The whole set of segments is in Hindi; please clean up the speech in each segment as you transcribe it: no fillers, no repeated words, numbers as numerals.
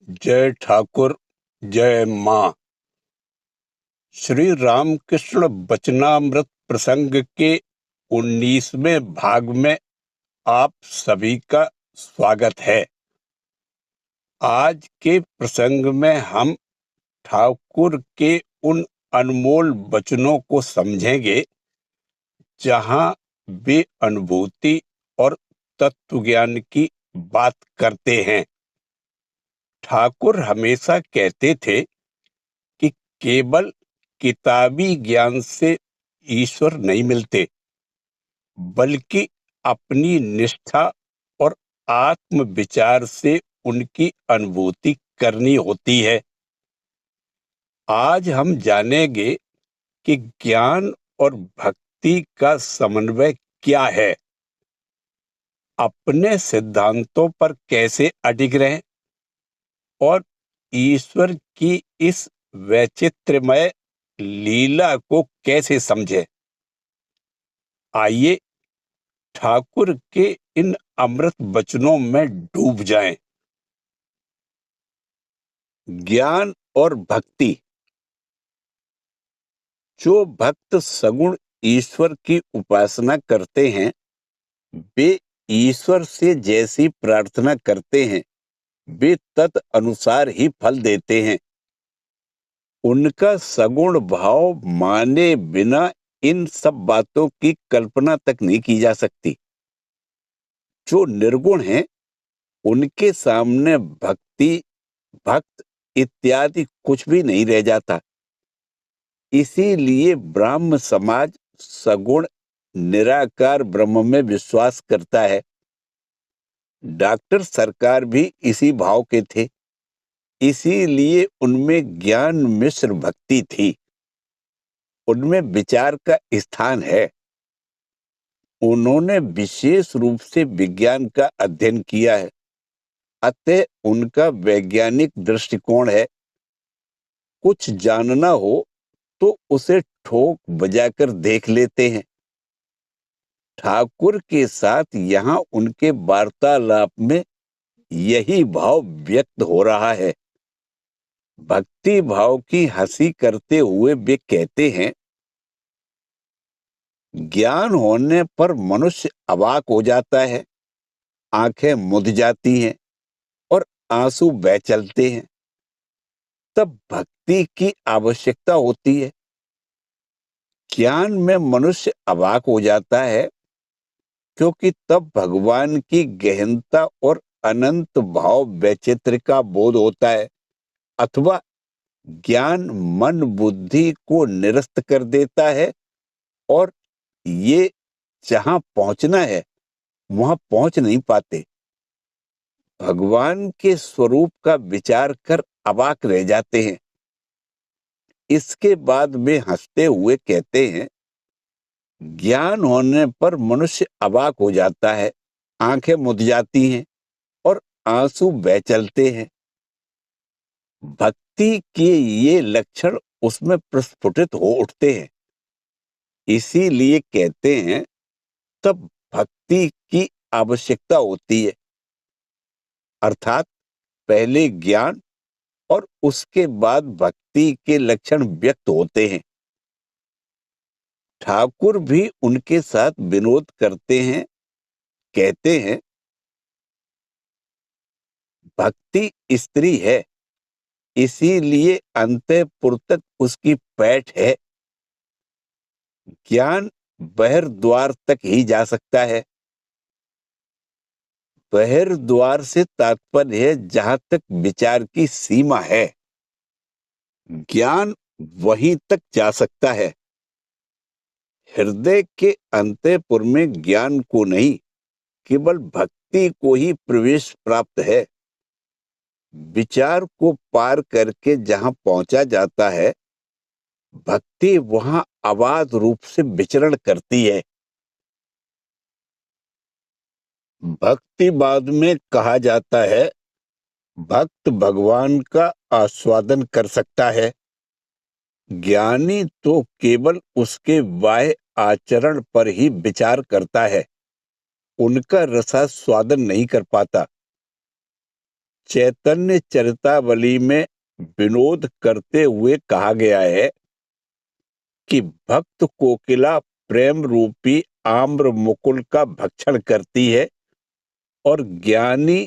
जय ठाकुर, जय माँ। श्री रामकृष्ण वचनामृत प्रसंग के 19वें भाग में आप सभी का स्वागत है। आज के प्रसंग में हम ठाकुर के उन अनमोल वचनों को समझेंगे जहाँ वे अनुभूति और तत्व ज्ञान की बात करते हैं। ठाकुर हमेशा कहते थे कि केवल किताबी ज्ञान से ईश्वर नहीं मिलते, बल्कि अपनी निष्ठा और आत्म विचार से उनकी अनुभूति करनी होती है। आज हम जानेंगे कि ज्ञान और भक्ति का समन्वय क्या है, अपने सिद्धांतों पर कैसे अडिग रहें और ईश्वर की इस वैचित्र्यमय लीला को कैसे समझे। आइए ठाकुर के इन अमृत वचनों में डूब जाएं। ज्ञान और भक्ति। जो भक्त सगुण ईश्वर की उपासना करते हैं, वे ईश्वर से जैसी प्रार्थना करते हैं, वे तत् अनुसार ही फल देते हैं। उनका सगुण भाव माने बिना इन सब बातों की कल्पना तक नहीं की जा सकती। जो निर्गुण हैं, उनके सामने भक्ति, भक्त इत्यादि कुछ भी नहीं रह जाता। इसीलिए ब्राह्म समाज सगुण निराकार ब्रह्म में विश्वास करता है। डॉक्टर सरकार भी इसी भाव के थे, इसीलिए उनमें ज्ञान मिश्र भक्ति थी। उनमें विचार का स्थान है। उन्होंने विशेष रूप से विज्ञान का अध्ययन किया है, अतः उनका वैज्ञानिक दृष्टिकोण है। कुछ जानना हो तो उसे ठोक बजाकर देख लेते हैं। ठाकुर के साथ यहाँ उनके वार्तालाप में यही भाव व्यक्त हो रहा है। भक्ति भाव की हंसी करते हुए वे कहते हैं, ज्ञान होने पर मनुष्य अवाक हो जाता है, आंखें मुद जाती हैं और आंसू बह चलते हैं। तब भक्ति की आवश्यकता होती है। ज्ञान में मनुष्य अवाक हो जाता है, क्योंकि तब भगवान की गहनता और अनंत भाव वैचित्र का बोध होता है, अथवा ज्ञान मन बुद्धि को निरस्त कर देता है और ये जहां पहुंचना है वहां पहुंच नहीं पाते। भगवान के स्वरूप का विचार कर अवाक रह जाते हैं। इसके बाद वे हंसते हुए कहते हैं, ज्ञान होने पर मनुष्य अवाक हो जाता है, आंखें मुद जाती हैं और आंसू बह चलते हैं। भक्ति के ये लक्षण उसमें प्रस्फुटित हो उठते हैं। इसीलिए कहते हैं, तब भक्ति की आवश्यकता होती है। अर्थात पहले ज्ञान और उसके बाद भक्ति के लक्षण व्यक्त होते हैं। ठाकुर भी उनके साथ विनोद करते हैं, कहते हैं, भक्ति स्त्री है, इसीलिए अंतःपुर तक उसकी पैठ है। ज्ञान बहिर्द्वार तक ही जा सकता है। बहिर्द्वार से तात्पर्य है जहां तक विचार की सीमा है। ज्ञान वहीं तक जा सकता है। हृदय के अंतःपुर में ज्ञान को नहीं, केवल भक्ति को ही प्रवेश प्राप्त है। विचार को पार करके जहां पहुंचा जाता है, भक्ति वहां अबाध रूप से विचरण करती है। भक्तिवाद में कहा जाता है, भक्त भगवान का आस्वादन कर सकता है, ज्ञानी तो केवल उसके बाह्य आचरण पर ही विचार करता है, उनका रसास्वादन नहीं कर पाता। चैतन्य चरितावली में विनोद करते हुए कहा गया है कि भक्त कोकिला प्रेम रूपी आम्र मुकुल का भक्षण करती है और ज्ञानी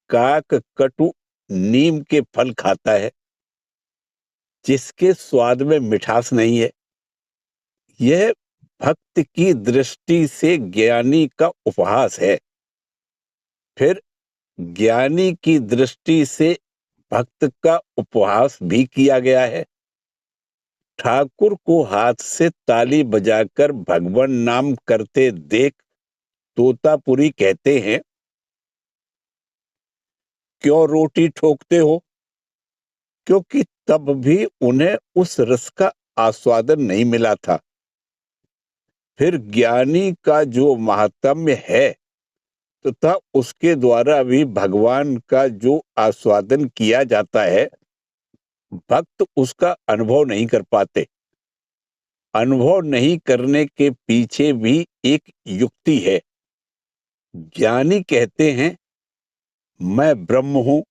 काक कटु नीम के फल खाता है जिसके स्वाद में मिठास नहीं है। यह भक्त की दृष्टि से ज्ञानी का उपहास है। फिर ज्ञानी की दृष्टि से भक्त का उपहास भी किया गया है। ठाकुर को हाथ से ताली बजाकर भगवान नाम करते देख तोतापुरी कहते हैं, क्यों रोटी ठोकते हो? क्योंकि तब भी उन्हें उस रस का आस्वादन नहीं मिला था। फिर ज्ञानी का जो महात्म्य है तथा उसके द्वारा भी भगवान का जो आस्वादन किया जाता है, भक्त उसका अनुभव नहीं कर पाते। अनुभव नहीं करने के पीछे भी एक युक्ति है। ज्ञानी कहते हैं, मैं ब्रह्म हूं।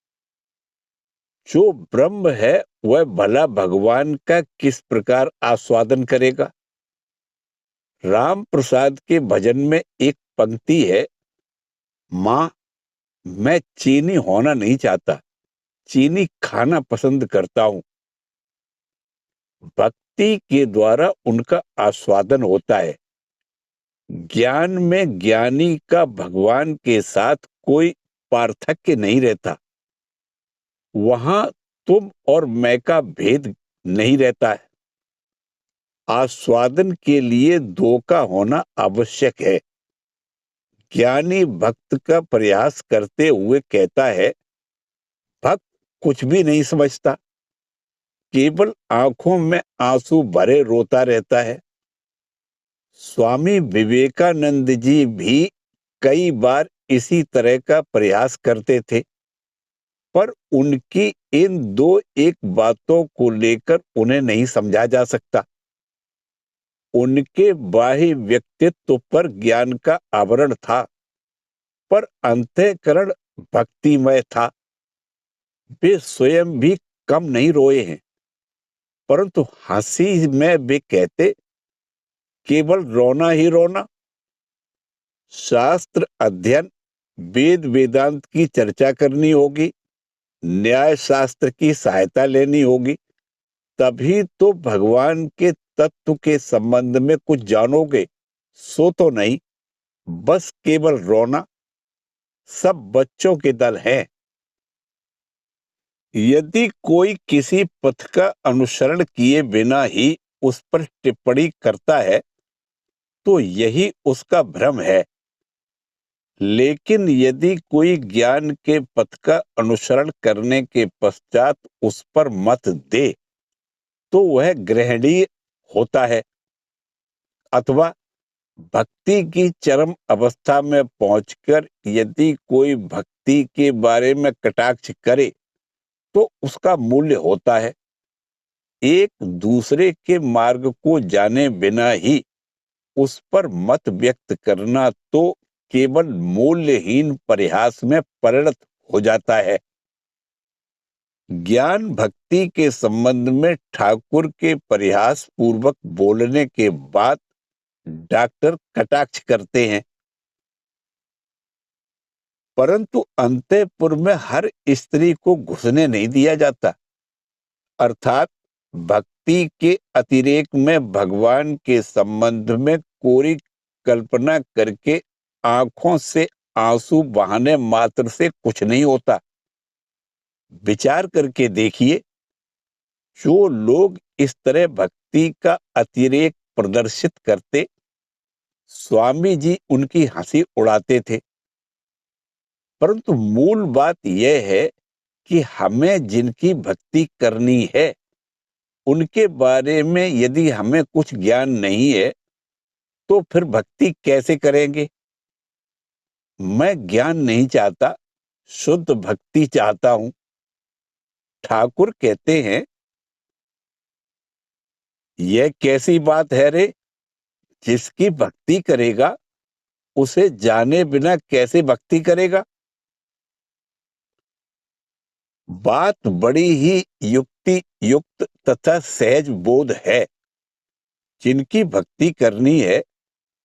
जो ब्रह्म है वह भला भगवान का किस प्रकार आस्वादन करेगा? राम प्रसाद के भजन में एक पंक्ति है, मां, मैं चीनी होना नहीं चाहता, चीनी खाना पसंद करता हूं। भक्ति के द्वारा उनका आस्वादन होता है। ज्ञान में ज्ञानी का भगवान के साथ कोई पार्थक्य नहीं रहता। वहां तुम और मैं का भेद नहीं रहता है। आस्वादन के लिए दो का होना आवश्यक है। ज्ञानी भक्त का प्रयास करते हुए कहता है, भक्त कुछ भी नहीं समझता, केवल आंखों में आंसू भरे रोता रहता है। स्वामी विवेकानंद जी भी कई बार इसी तरह का प्रयास करते थे, पर उनकी इन दो एक बातों को लेकर उन्हें नहीं समझा जा सकता। उनके बाह्य व्यक्तित्व पर ज्ञान का आवरण था, पर अंतःकरण भक्तिमय था। वे स्वयं भी कम नहीं रोए हैं, परंतु हंसी में वे कहते, केवल रोना ही रोना। शास्त्र अध्ययन, वेद वेदांत की चर्चा करनी होगी, न्याय शास्त्र की सहायता लेनी होगी, तभी तो भगवान के तत्व के संबंध में कुछ जानोगे। सो तो नहीं, बस केवल रोना। सब बच्चों के दल हैं। यदि कोई किसी पथ का अनुसरण किए बिना ही उस पर टिप्पणी करता है तो यही उसका भ्रम है। लेकिन यदि कोई ज्ञान के पथ का अनुसरण करने के पश्चात उस पर मत दे तो वह ग्रहणीय होता है। अथवा भक्ति की चरम अवस्था में पहुंचकर यदि कोई भक्ति के बारे में कटाक्ष करे तो उसका मूल्य होता है। एक दूसरे के मार्ग को जाने बिना ही उस पर मत व्यक्त करना तो केवल मूल्यहीन परिहास में परिणत हो जाता है। ज्ञान भक्ति के संबंध में ठाकुर के परिहास पूर्वक बोलने के बाद डॉक्टर कटाक्ष करते हैं, परंतु अंतःपुर में हर स्त्री को घुसने नहीं दिया जाता। अर्थात भक्ति के अतिरेक में भगवान के संबंध में कोरी कल्पना करके आंखों से आंसू बहाने मात्र से कुछ नहीं होता। विचार करके देखिए, जो लोग इस तरह भक्ति का अतिरेक प्रदर्शित करते, स्वामी जी उनकी हंसी उड़ाते थे। परंतु मूल बात यह है कि हमें जिनकी भक्ति करनी है उनके बारे में यदि हमें कुछ ज्ञान नहीं है तो फिर भक्ति कैसे करेंगे? मैं ज्ञान नहीं चाहता, शुद्ध भक्ति चाहता हूं। ठाकुर कहते हैं, यह कैसी बात है रे? जिसकी भक्ति करेगा उसे जाने बिना कैसे भक्ति करेगा? बात बड़ी ही युक्ति युक्त तथा सहज बोध है। जिनकी भक्ति करनी है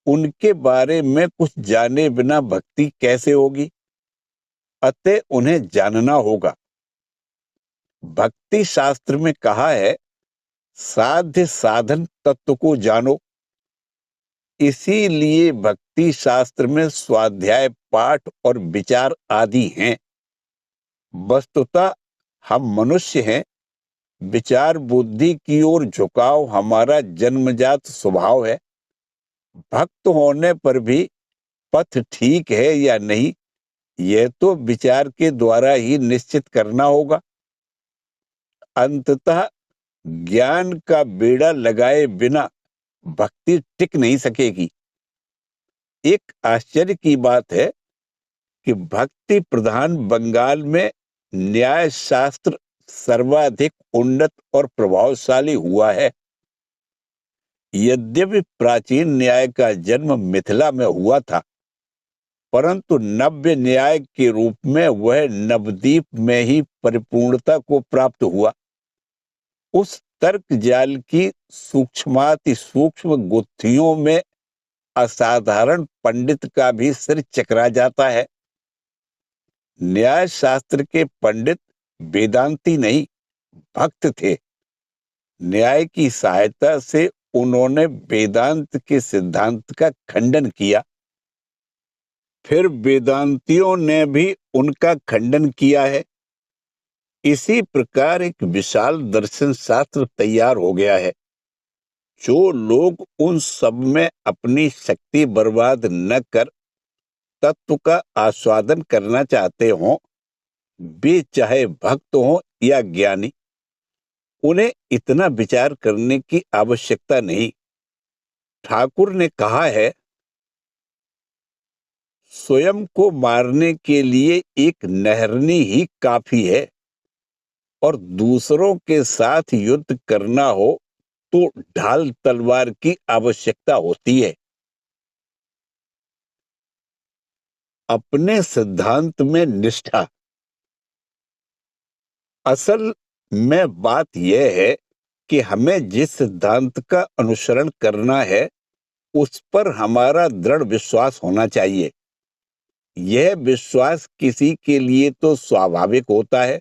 उनके बारे में कुछ जाने बिना भक्ति कैसे होगी? अतः उन्हें जानना होगा। भक्ति शास्त्र में कहा है, साध्य साधन तत्व को जानो। इसीलिए भक्ति शास्त्र में स्वाध्याय पाठ और विचार आदि हैं। वस्तुतः हम मनुष्य हैं। विचार बुद्धि की ओर झुकाव हमारा जन्मजात स्वभाव है। भक्त होने पर भी पथ ठीक है या नहीं, यह तो विचार के द्वारा ही निश्चित करना होगा। अंततः ज्ञान का बेड़ा लगाए बिना भक्ति टिक नहीं सकेगी। एक आश्चर्य की बात है कि भक्ति प्रधान बंगाल में न्याय शास्त्र सर्वाधिक उन्नत और प्रभावशाली हुआ है। यद्यपि प्राचीन न्याय का जन्म मिथिला में हुआ था, परंतु नव्य न्याय के रूप में वह नवद्वीप में ही परिपूर्णता को प्राप्त हुआ। उस तर्क जाल की सूक्ष्माति सूक्ष्म गुत्थियों में असाधारण पंडित का भी सिर चकरा जाता है। न्याय शास्त्र के पंडित वेदांती नहीं, भक्त थे। न्याय की सहायता से उन्होंने वेदांत के सिद्धांत का खंडन किया। फिर वेदांतियों ने भी उनका खंडन किया है। इसी प्रकार एक विशाल दर्शन शास्त्र तैयार हो गया है। जो लोग उन सब में अपनी शक्ति बर्बाद न कर तत्व का आस्वादन करना चाहते हों, वे चाहे भक्त हों या ज्ञानी, उन्हें इतना विचार करने की आवश्यकता नहीं। ठाकुर ने कहा है, स्वयं को मारने के लिए एक नहरनी ही काफी है, और दूसरों के साथ युद्ध करना हो तो ढाल तलवार की आवश्यकता होती है। अपने सिद्धांत में निष्ठा। असल में बात यह है कि हमें जिस सिद्धांत का अनुसरण करना है उस पर हमारा दृढ़ विश्वास होना चाहिए। यह विश्वास किसी के लिए तो स्वाभाविक होता है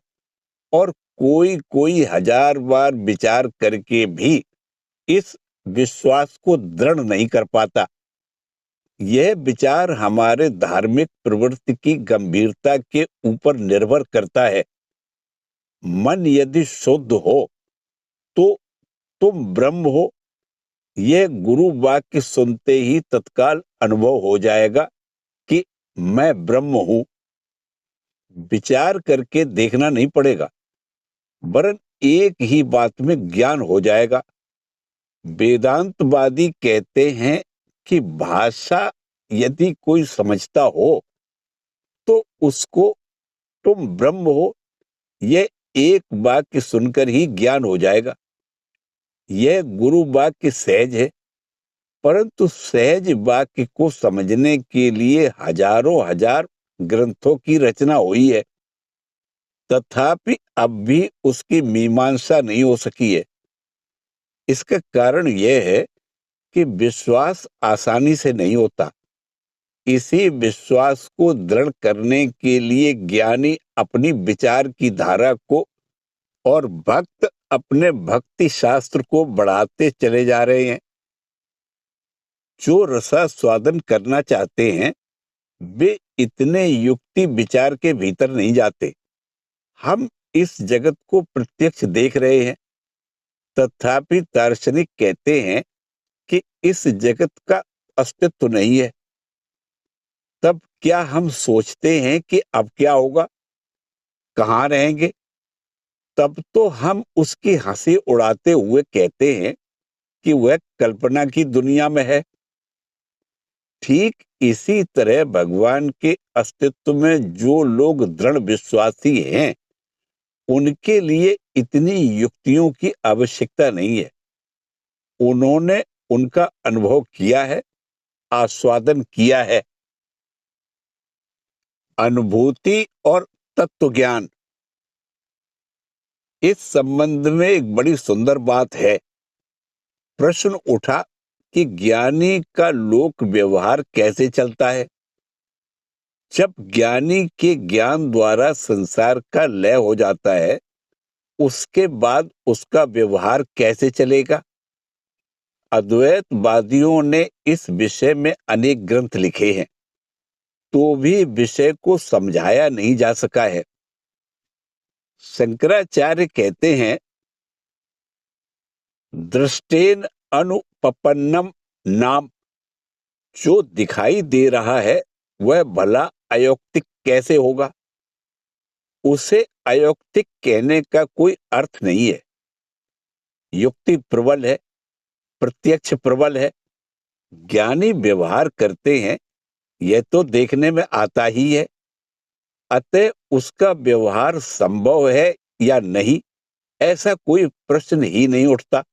और कोई कोई हजार बार विचार करके भी इस विश्वास को दृढ़ नहीं कर पाता। यह विचार हमारे धार्मिक प्रवृत्ति की गंभीरता के ऊपर निर्भर करता है। मन यदि शुद्ध हो तो तुम ब्रह्म हो, यह गुरु वाक्य सुनते ही तत्काल अनुभव हो जाएगा कि मैं ब्रह्म हूं। विचार करके देखना नहीं पड़ेगा, वरन एक ही बात में ज्ञान हो जाएगा। वेदांतवादी कहते हैं कि भाषा यदि कोई समझता हो तो उसको तुम ब्रह्म हो, यह एक वाक्य सुनकर ही ज्ञान हो जाएगा। यह गुरु वाक्य सहज है, परंतु सहज वाक्य को समझने के लिए हजारों हजार ग्रंथों की रचना हुई है, तथापि अब भी उसकी मीमांसा नहीं हो सकी है। इसका कारण यह है कि विश्वास आसानी से नहीं होता। इसी विश्वास को दृढ़ करने के लिए ज्ञानी अपनी विचार की धारा को और भक्त अपने भक्ति शास्त्र को बढ़ाते चले जा रहे हैं। जो रसास्वादन करना चाहते हैं वे इतने युक्ति विचार के भीतर नहीं जाते। हम इस जगत को प्रत्यक्ष देख रहे हैं, तथापि दार्शनिक कहते हैं कि इस जगत का अस्तित्व नहीं है। तब क्या हम सोचते हैं कि अब क्या होगा, कहाँ रहेंगे? तब तो हम उसकी हंसी उड़ाते हुए कहते हैं कि वह कल्पना की दुनिया में है। ठीक इसी तरह भगवान के अस्तित्व में जो लोग दृढ़ विश्वासी हैं, उनके लिए इतनी युक्तियों की आवश्यकता नहीं है। उन्होंने उनका अनुभव किया है, आस्वादन किया है। अनुभूति और तत्व ज्ञान। इस संबंध में एक बड़ी सुंदर बात है। प्रश्न उठा कि ज्ञानी का लोक व्यवहार कैसे चलता है। जब ज्ञानी के ज्ञान द्वारा संसार का लय हो जाता है, उसके बाद उसका व्यवहार कैसे चलेगा। अद्वैतवादियों ने इस विषय में अनेक ग्रंथ लिखे हैं, तो भी विषय को समझाया नहीं जा सका है। शंकराचार्य कहते हैं, दृष्टेन अनुपपन्नम नाम, जो दिखाई दे रहा है वह भला अयौक्तिक कैसे होगा। उसे अयौक्तिक कहने का कोई अर्थ नहीं है। युक्ति प्रबल है, प्रत्यक्ष प्रबल है। ज्ञानी व्यवहार करते हैं, यह तो देखने में आता ही है। अतः उसका व्यवहार संभव है या नहीं, ऐसा कोई प्रश्न ही नहीं उठता।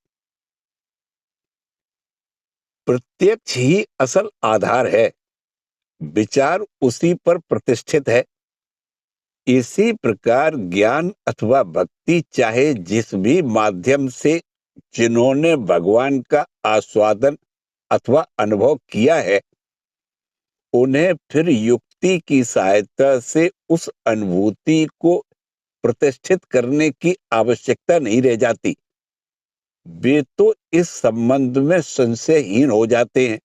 प्रत्यक्ष ही असल आधार है, विचार उसी पर प्रतिष्ठित है। इसी प्रकार ज्ञान अथवा भक्ति चाहे जिस भी माध्यम से जिन्होंने भगवान का आस्वादन अथवा अनुभव किया है, उन्हें फिर युक्ति की सहायता से उस अनुभूति को प्रतिष्ठित करने की आवश्यकता नहीं रह जाती। वे तो इस संबंध में संशयहीन हो जाते हैं।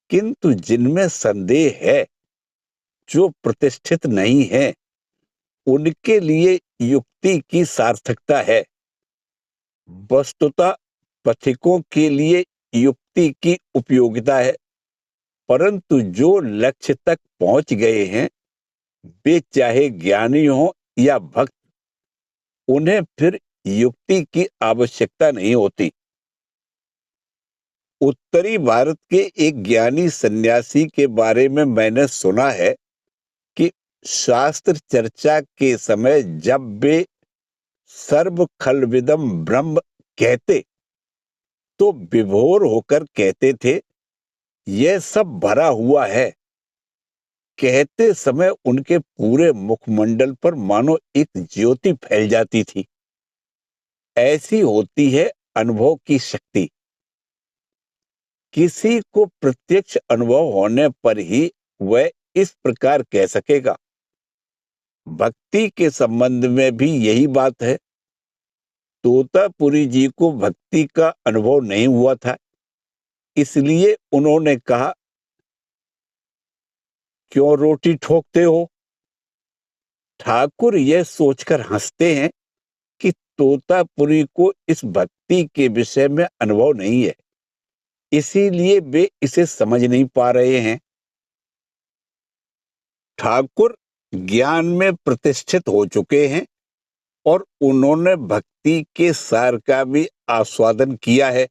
किंतु जिनमें संदेह है, जो प्रतिष्ठित नहीं है, उनके लिए युक्ति की सार्थकता है। वस्तुतः पथिकों के लिए युक्ति की उपयोगिता है, परंतु जो लक्ष्य तक पहुंच गए हैं, वे चाहे ज्ञानी हो या भक्त, उन्हें फिर युक्ति की आवश्यकता नहीं होती। उत्तरी भारत के एक ज्ञानी सन्यासी के बारे में मैंने सुना है कि शास्त्र चर्चा के समय जब वे सर्व खलविदम ब्रह्म कहते, तो विभोर होकर कहते थे, यह सब भरा हुआ है। कहते समय उनके पूरे मुखमंडल पर मानो एक ज्योति फैल जाती थी। ऐसी होती है अनुभव की शक्ति। किसी को प्रत्यक्ष अनुभव होने पर ही वह इस प्रकार कह सकेगा। भक्ति के संबंध में भी यही बात है। तोतापुरी जी को भक्ति का अनुभव नहीं हुआ था, इसलिए उन्होंने कहा, क्यों रोटी ठोकते हो। ठाकुर यह सोचकर हंसते हैं कि तोतापुरी को इस भक्ति के विषय में अनुभव नहीं है, इसीलिए वे इसे समझ नहीं पा रहे हैं। ठाकुर ज्ञान में प्रतिष्ठित हो चुके हैं और उन्होंने भक्ति के सार का भी आस्वादन किया है।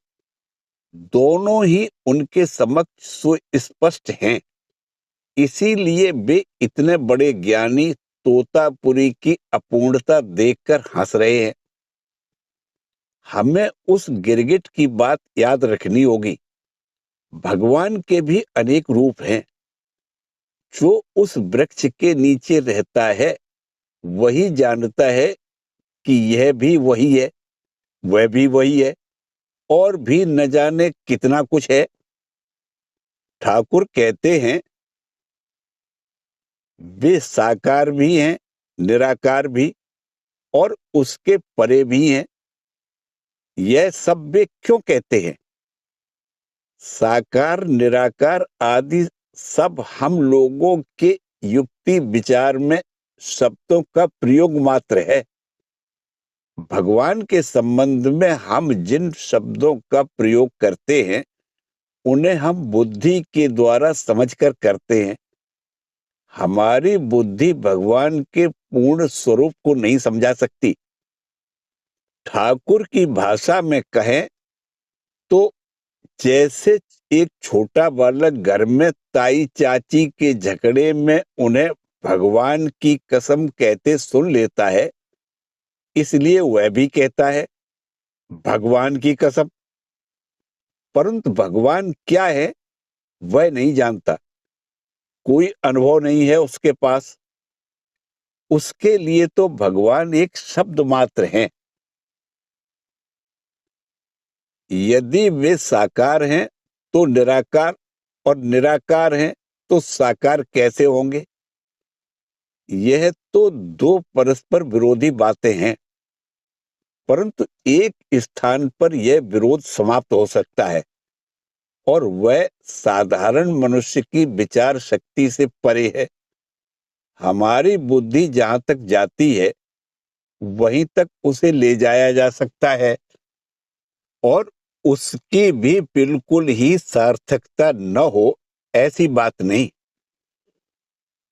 दोनों ही उनके समक्ष सुस्पष्ट हैं, इसीलिए वे इतने बड़े ज्ञानी तोतापुरी की अपूर्णता देखकर हंस रहे हैं। हमें उस गिरगिट की बात याद रखनी होगी। भगवान के भी अनेक रूप हैं। जो उस वृक्ष के नीचे रहता है, वही जानता है कि यह भी वही है, वह भी वही है, और भी न जाने कितना कुछ है। ठाकुर कहते हैं, वे साकार भी हैं, निराकार भी, और उसके परे भी हैं। यह सब वे क्यों कहते हैं। साकार निराकार आदि सब हम लोगों के युक्ति विचार में शब्दों का प्रयोग मात्र है। भगवान के संबंध में हम जिन शब्दों का प्रयोग करते हैं, उन्हें हम बुद्धि के द्वारा समझकर करते हैं। हमारी बुद्धि भगवान के पूर्ण स्वरूप को नहीं समझा सकती। ठाकुर की भाषा में कहें तो जैसे एक छोटा बालक घर में ताई चाची के झगड़े में उन्हें भगवान की कसम कहते सुन लेता है, इसलिए वह भी कहता है, भगवान की कसम। परंतु भगवान क्या है वह नहीं जानता। कोई अनुभव नहीं है उसके पास। उसके लिए तो भगवान एक शब्द मात्र हैं। यदि वे साकार हैं तो निराकार, और निराकार हैं तो साकार कैसे होंगे? यह तो दो परस्पर विरोधी बातें हैं, परंतु एक स्थान पर यह विरोध समाप्त हो सकता है, और वह साधारण मनुष्य की विचार शक्ति से परे है। हमारी बुद्धि जहां तक जाती है वहीं तक उसे ले जाया जा सकता है, और उसकी भी बिल्कुल ही सार्थकता न हो, ऐसी बात नहीं।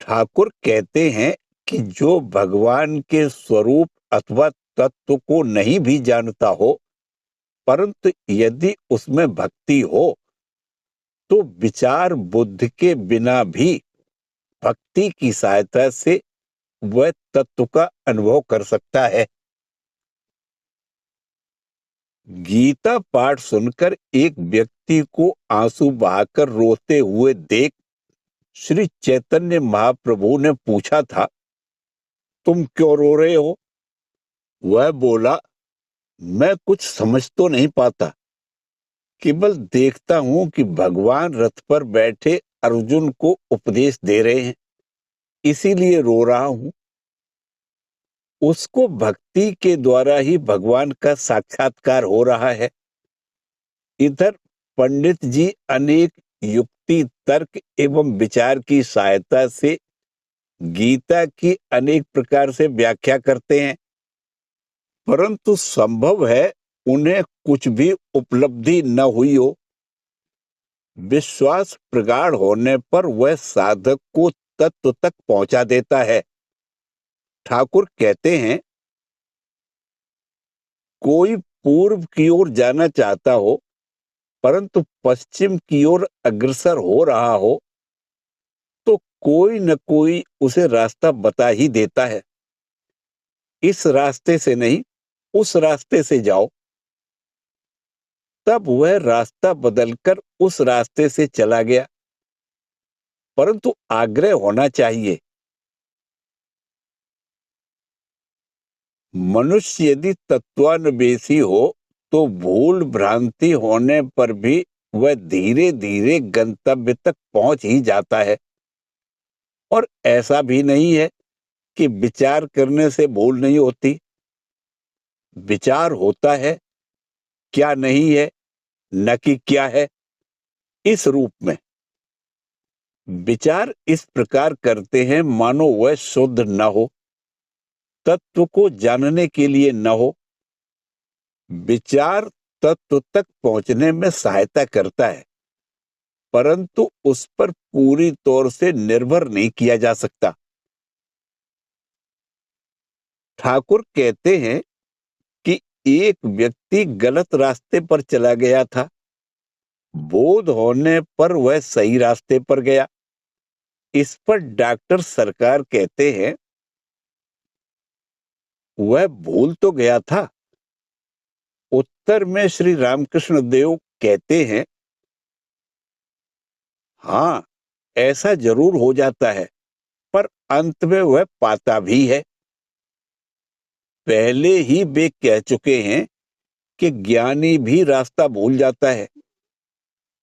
ठाकुर कहते हैं कि जो भगवान के स्वरूप अथवा तत्व को नहीं भी जानता हो, परंतु यदि उसमें भक्ति हो तो विचार बुद्धि के बिना भी भक्ति की सहायता से वह तत्व का अनुभव कर सकता है। गीता पाठ सुनकर एक व्यक्ति को आंसू बहाकर रोते हुए देख श्री चैतन्य महाप्रभु ने पूछा था, तुम क्यों रो रहे हो? वह बोला, मैं कुछ समझ तो नहीं पाता, केवल देखता हूं कि भगवान रथ पर बैठे अर्जुन को उपदेश दे रहे हैं, इसीलिए रो रहा हूं। उसको भक्ति के द्वारा ही भगवान का साक्षात्कार हो रहा है। इधर पंडित जी अनेक युक्ति, तर्क एवं विचार की सहायता से गीता की अनेक प्रकार से व्याख्या करते हैं, परंतु संभव है उन्हें कुछ भी उपलब्धि न हुई हो। विश्वास प्रगाढ़ होने पर वह साधक को तत्व तक पहुंचा देता है। ठाकुर कहते हैं, कोई पूर्व की ओर जाना चाहता हो परंतु पश्चिम की ओर अग्रसर हो रहा हो, तो कोई न कोई उसे रास्ता बता ही देता है। इस रास्ते से नहीं, उस रास्ते से जाओ। तब वह रास्ता बदलकर उस रास्ते से चला गया, परंतु आग्रह होना चाहिए। मनुष्य यदि तत्वान्वेषी हो तो भूल भ्रांति होने पर भी वह धीरे धीरे गंतव्य तक पहुंच ही जाता है। और ऐसा भी नहीं है कि विचार करने से भूल नहीं होती। विचार होता है, क्या नहीं है, न कि क्या है, इस रूप में। विचार इस प्रकार करते हैं मानो वह शुद्ध न हो, तत्व को जानने के लिए न हो। विचार तत्व तक पहुंचने में सहायता करता है, परंतु उस पर पूरी तौर से निर्भर नहीं किया जा सकता। ठाकुर कहते हैं कि एक व्यक्ति गलत रास्ते पर चला गया था, बोध होने पर वह सही रास्ते पर गया। इस पर डॉक्टर सरकार कहते हैं, वह भूल तो गया था। उत्तर में श्री रामकृष्ण देव कहते हैं, हाँ, ऐसा जरूर हो जाता है, पर अंत में वह पाता भी है। पहले ही वे कह चुके हैं कि ज्ञानी भी रास्ता भूल जाता है,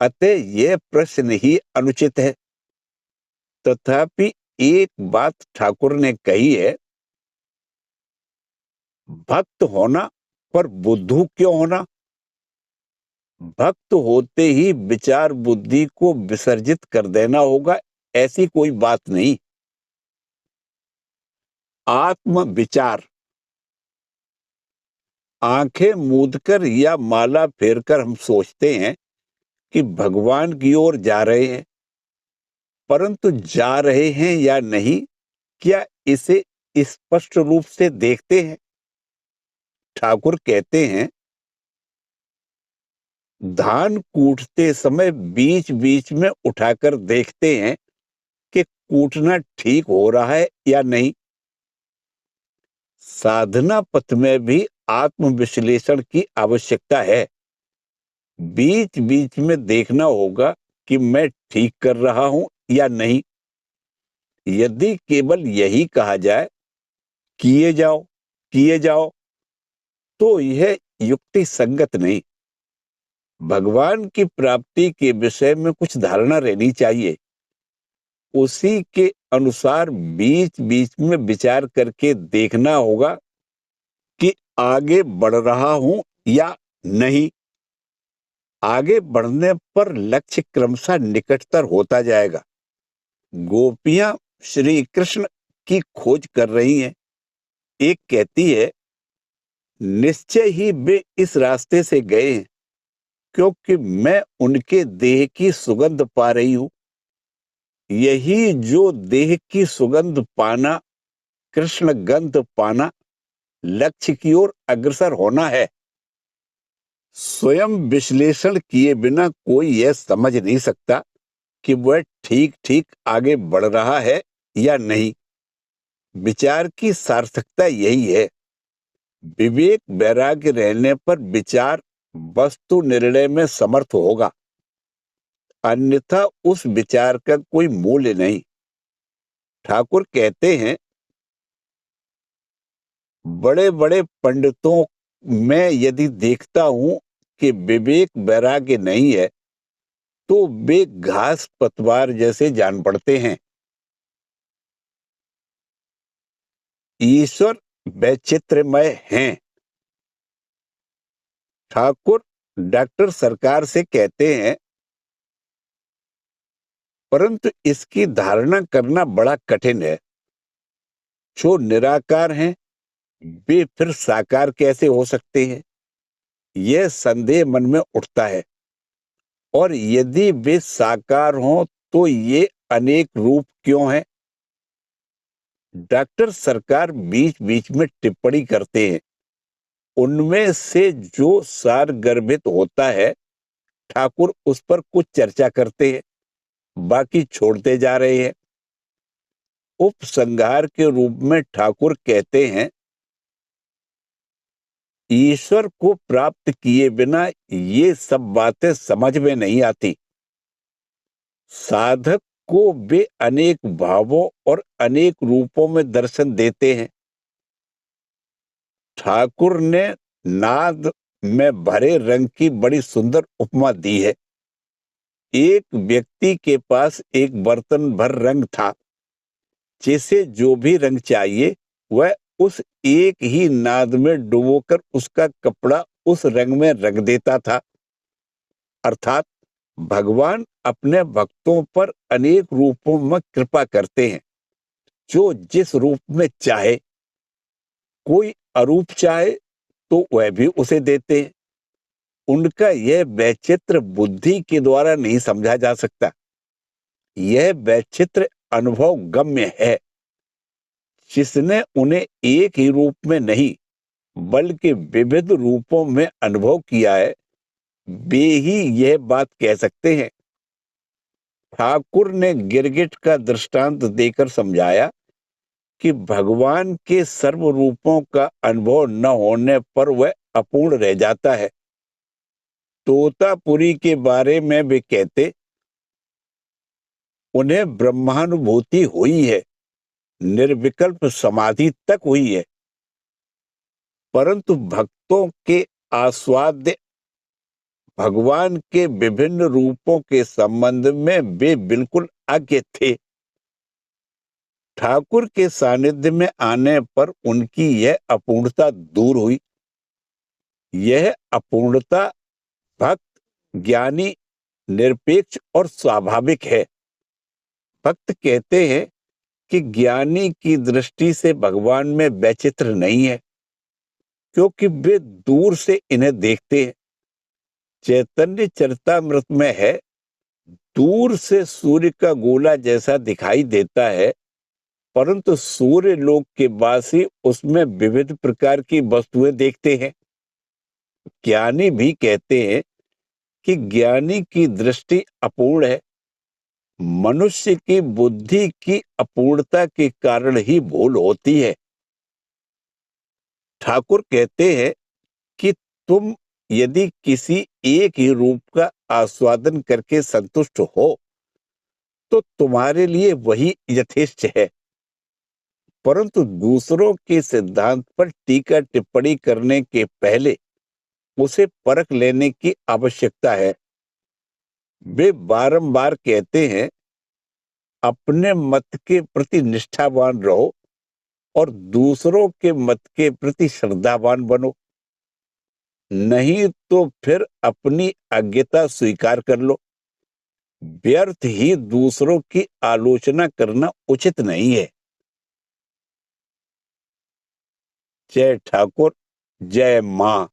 अतः यह प्रश्न ही अनुचित है। तथापि एक बात ठाकुर ने कही है, भक्त होना पर बुद्धू क्यों होना? भक्त होते ही विचार बुद्धि को विसर्जित कर देना होगा, ऐसी कोई बात नहीं। आत्म विचार, आंखें मूंदकर या माला फेरकर हम सोचते हैं कि भगवान की ओर जा रहे हैं, परंतु जा रहे हैं या नहीं, क्या इसे स्पष्ट रूप से देखते हैं? ठाकुर कहते हैं, धान कूटते समय बीच बीच में उठाकर देखते हैं कि कूटना ठीक हो रहा है या नहीं। साधना पथ में भी आत्मविश्लेषण की आवश्यकता है। बीच बीच में देखना होगा कि मैं ठीक कर रहा हूं या नहीं। यदि केवल यही कहा जाए किए जाओ, किए जाओ, तो यह युक्ति संगत नहीं। भगवान की प्राप्ति के विषय में कुछ धारणा रहनी चाहिए। उसी के अनुसार बीच बीच में विचार करके देखना होगा कि आगे बढ़ रहा हूं या नहीं। आगे बढ़ने पर लक्ष्य क्रमशः निकटतर होता जाएगा। गोपियां श्री कृष्ण की खोज कर रही हैं। एक कहती है, निश्चय ही वे इस रास्ते से गए हैं, क्योंकि मैं उनके देह की सुगंध पा रही हूं। यही जो देह की सुगंध पाना, कृष्ण गंध पाना, लक्ष्य की ओर अग्रसर होना है। स्वयं विश्लेषण किए बिना कोई यह समझ नहीं सकता कि वह ठीक ठीक आगे बढ़ रहा है या नहीं। विचार की सार्थकता यही है। विवेक वैराग्य रहने पर विचार वस्तु निर्णय में समर्थ होगा, अन्यथा उस विचार का कोई मूल्य नहीं। ठाकुर कहते हैं, बड़े बड़े पंडितों में यदि देखता हूं कि विवेक वैराग्य नहीं है, तो वे घास पतवार जैसे जान पड़ते हैं। ईश्वर वैचित्र्यमय हैं। ठाकुर डॉक्टर सरकार से कहते हैं, परंतु इसकी धारणा करना बड़ा कठिन है। जो निराकार हैं, वे फिर साकार कैसे हो सकते हैं? यह संदेह मन में उठता है। और यदि वे साकार हों, तो ये अनेक रूप क्यों हैं? डॉक्टर सरकार बीच बीच में टिप्पणी करते हैं। उनमें से जो सार गर्भित होता है, ठाकुर उस पर कुछ चर्चा करते हैं, बाकी छोड़ते जा रहे हैं। उपसंहार के रूप में ठाकुर कहते हैं, ईश्वर को प्राप्त किए बिना ये सब बातें समझ में नहीं आती। साधक को वे अनेक भावों और अनेक रूपों में दर्शन देते हैं। ठाकुर ने नाद में भरे रंग की बड़ी सुंदर उपमा दी है। एक व्यक्ति के पास एक बर्तन भर रंग था। जिसे जो भी रंग चाहिए, वह उस एक ही नाद में डुबोकर उसका कपड़ा उस रंग में रंग देता था। अर्थात भगवान अपने भक्तों पर अनेक रूपों में कृपा करते हैं। जो जिस रूप में चाहे, कोई अरूप चाहे तो वह भी उसे देते हैं। उनका यह वैचित्र बुद्धि के द्वारा नहीं समझा जा सकता। यह वैचित्र अनुभव गम्य है। जिसने उन्हें एक ही रूप में नहीं, बल्कि विविध रूपों में अनुभव किया है, वे ही यह बात कह सकते हैं। ठाकुर ने गिरगिट का दृष्टांत देकर समझाया कि भगवान के सर्व रूपों का अनुभव न होने पर वह अपूर्ण रह जाता है। तोतापुरी के बारे में वे कहते, उन्हें ब्रह्मानुभूति हुई है, निर्विकल्प समाधि तक हुई है, परंतु भक्तों के आस्वाद्य भगवान के विभिन्न रूपों के संबंध में वे बिल्कुल अज्ञ थे। ठाकुर के सानिध्य में आने पर उनकी यह अपूर्णता दूर हुई। यह अपूर्णता भक्त, ज्ञानी, निरपेक्ष और स्वाभाविक है। भक्त कहते हैं कि ज्ञानी की दृष्टि से भगवान में वैचित्र नहीं है, क्योंकि वे दूर से इन्हें देखते हैं। चैतन्य चरितामृत में है, दूर से सूर्य का गोला जैसा दिखाई देता है, परंतु सूर्य लोक के वासी उसमें विविध प्रकार की वस्तुएं देखते हैं। ज्ञानी भी कहते हैं कि ज्ञानी की दृष्टि अपूर्ण है। मनुष्य की बुद्धि की अपूर्णता के कारण ही भूल होती है। ठाकुर कहते हैं कि तुम यदि किसी एक ही रूप का आस्वादन करके संतुष्ट हो, तो तुम्हारे लिए वही यथेष्ट है। परंतु दूसरों के सिद्धांत पर टीका टिप्पणी करने के पहले उसे परख लेने की आवश्यकता है। वे बारंबार कहते हैं, अपने मत के प्रति निष्ठावान रहो और दूसरों के मत के प्रति श्रद्धावान बनो। नहीं तो फिर अपनी अज्ञता स्वीकार कर लो। व्यर्थ ही दूसरों की आलोचना करना उचित नहीं है। जय ठाकुर, जय मां।